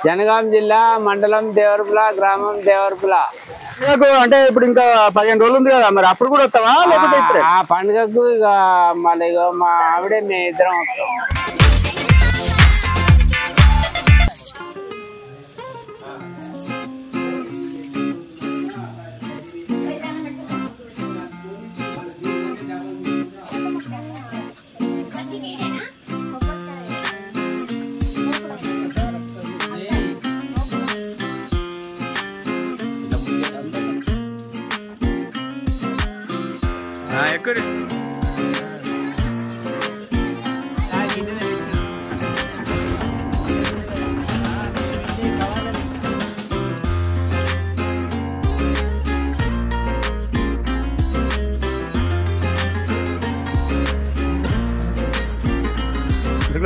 జనగాం జిల్లా మండలం దేవరపుల గ్రామం దేవరపుల అంటే ఇప్పుడు ఇంకా 15 రోజులు ఉంది కదా మరి అప్పుడు కూడా వస్తావా లేకపోతే ఆ పండుగకు ఇక మళ్ళీ మా ఆవిడే మేము ఇద్దరం వస్తాం. ఎక్కడ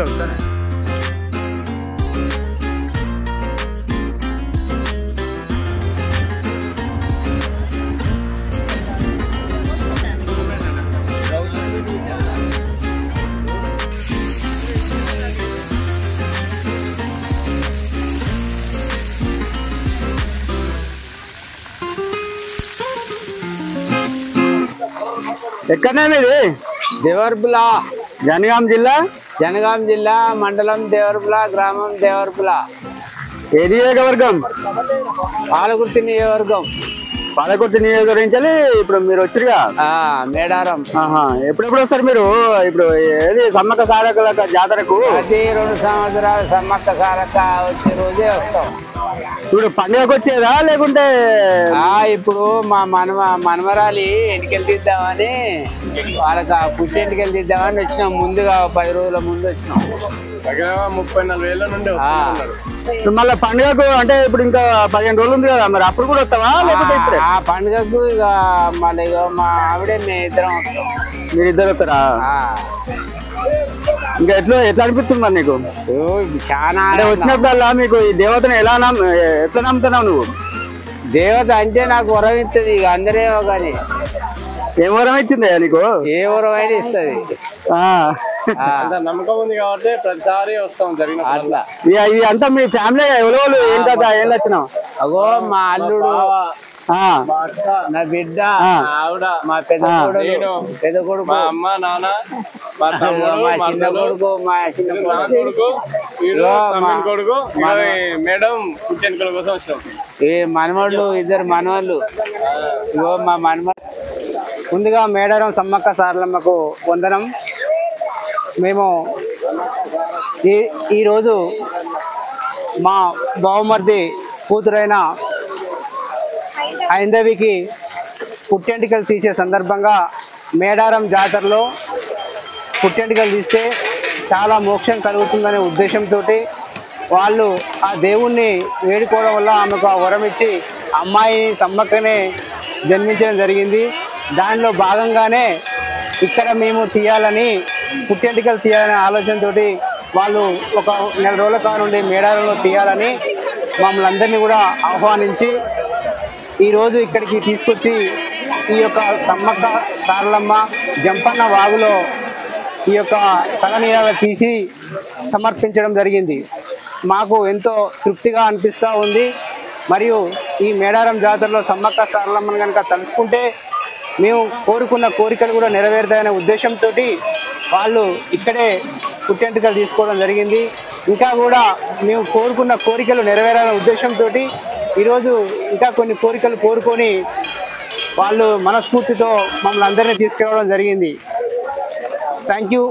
వస్తారా ఎక్కడనే ఇది దేవరపుల జనగాం జిల్లా మండలం దేవరపుల గ్రామం దేవరపుల ఏ నియోజకవర్గం పాలకుర్తి నియోజకవర్గం నుంచి ఇప్పుడు మీరు వచ్చిరుగా మేడారం. ఎప్పుడెప్పుడు వస్తారు మీరు? ఇప్పుడు ఏది సమ్మక్క సారక్క జాతరకు ప్రతి 2 సంవత్సరాలు సమ్మక్క సారక్క వచ్చే రోజే వస్తాం. ఇప్పుడు పండుగకు వచ్చేదా లేకుంటే ఇప్పుడు మా మనమరాలి ఎన్నికలు తీద్దామని వాళ్ళకి పుట్టెంటికలు తీద్దామని వచ్చినాం. ముందుగా 10 రోజుల ముందు వచ్చినాం. 30-40 ఏళ్ళ నుండి మళ్ళీ పండుగకు అంటే ఇప్పుడు ఇంకా 15 రోజులు ఉంది కదా మరి అప్పుడు కూడా వస్తావా లేకపోతే ఆ పండుగకు ఇక మళ్ళీ మా ఆవిడే మేము ఇద్దరం వస్తాం. మీరిద్దరు వస్తారా? ఇంకా ఎట్లా అనిపిస్తుంది మరి నీకు? చాలా వచ్చినప్పుడల్లా మీకు ఈ దేవతను ఎట్లా నమ్ముతున్నావు నువ్వు? దేవత అంటే నాకు వరం ఇస్తుంది. ఇక అందరేమో కానీ ఏం వరం ఇచ్చింది నీకు? ఏ వరం అయినా ఇస్తుంది. నమ్మకం ఉంది కాబట్టి ప్రతిసారి వస్తాం. జరిగిన అట్లా ఇది అంతా మీ ఫ్యామిలీ ఎవరు ఏం కదా ఏం వచ్చినావు? అగో మా అల్లుడు, నా బిడ్డ, ఆవిడ, మా పెద్ద కొడుకు, మా అమ్మ నాన్న, మా చిన్న కొడుకు, మా చిన్న కొడుకు మేడం పుట్టెంటుకల కోసం వచ్చాం. ఈ మనవాళ్ళు, ఇద్దరు మనవాళ్ళు. ఇగో మా మనవాళ్ళు. ముందుగా మేడారం సమ్మక్క సారలమ్మకు వందనం. మేము ఈరోజు మా బావమర్ది కూతురైన ఐందవికి పుట్టెంటికలు తీసే సందర్భంగా మేడారం జాతరలో పుట్టెంటికలు తీస్తే చాలా మోక్షం కలుగుతుందనే ఉద్దేశంతో వాళ్ళు ఆ దేవుణ్ణి వేడుకోవడం వల్ల ఆమెకు ఆ వరం ఇచ్చి అమ్మాయి సమ్మక్కనే జన్మించడం జరిగింది. దానిలో భాగంగానే ఇక్కడ మేము తీయాలని పుట్టెంటికలు తీయాలనే ఆలోచనతో వాళ్ళు ఒక 4 రోజుల కాలం నుండి మేడారంలో తీయాలని మమ్మల్ని అందరినీ కూడా ఆహ్వానించి ఈరోజు ఇక్కడికి తీసుకొచ్చి ఈ యొక్క సమ్మక్క సారలమ్మ జంపన్న వాగులో ఈ యొక్క తలనీరాలు తీసి సమర్పించడం జరిగింది. మాకు ఎంతో తృప్తిగా అనిపిస్తూ ఉంది. మరియు ఈ మేడారం జాతరలో సమ్మక్క సారలమ్మను కనుక తలుచుకుంటే మేము కోరుకున్న కోరికలు కూడా నెరవేరుతాయనే ఉద్దేశంతో వాళ్ళు ఇక్కడే పుట్టెంటుకలు తీసుకోవడం జరిగింది. ఇంకా కూడా మేము కోరుకున్న కోరికలు నెరవేరాలనే ఉద్దేశంతో ఈరోజు ఇంకా కొన్ని కోరికలు కోరుకొని వాళ్ళు మనస్ఫూర్తితో మమ్మల్ని అందరినీ తీసుకురావడం జరిగింది. Thank you.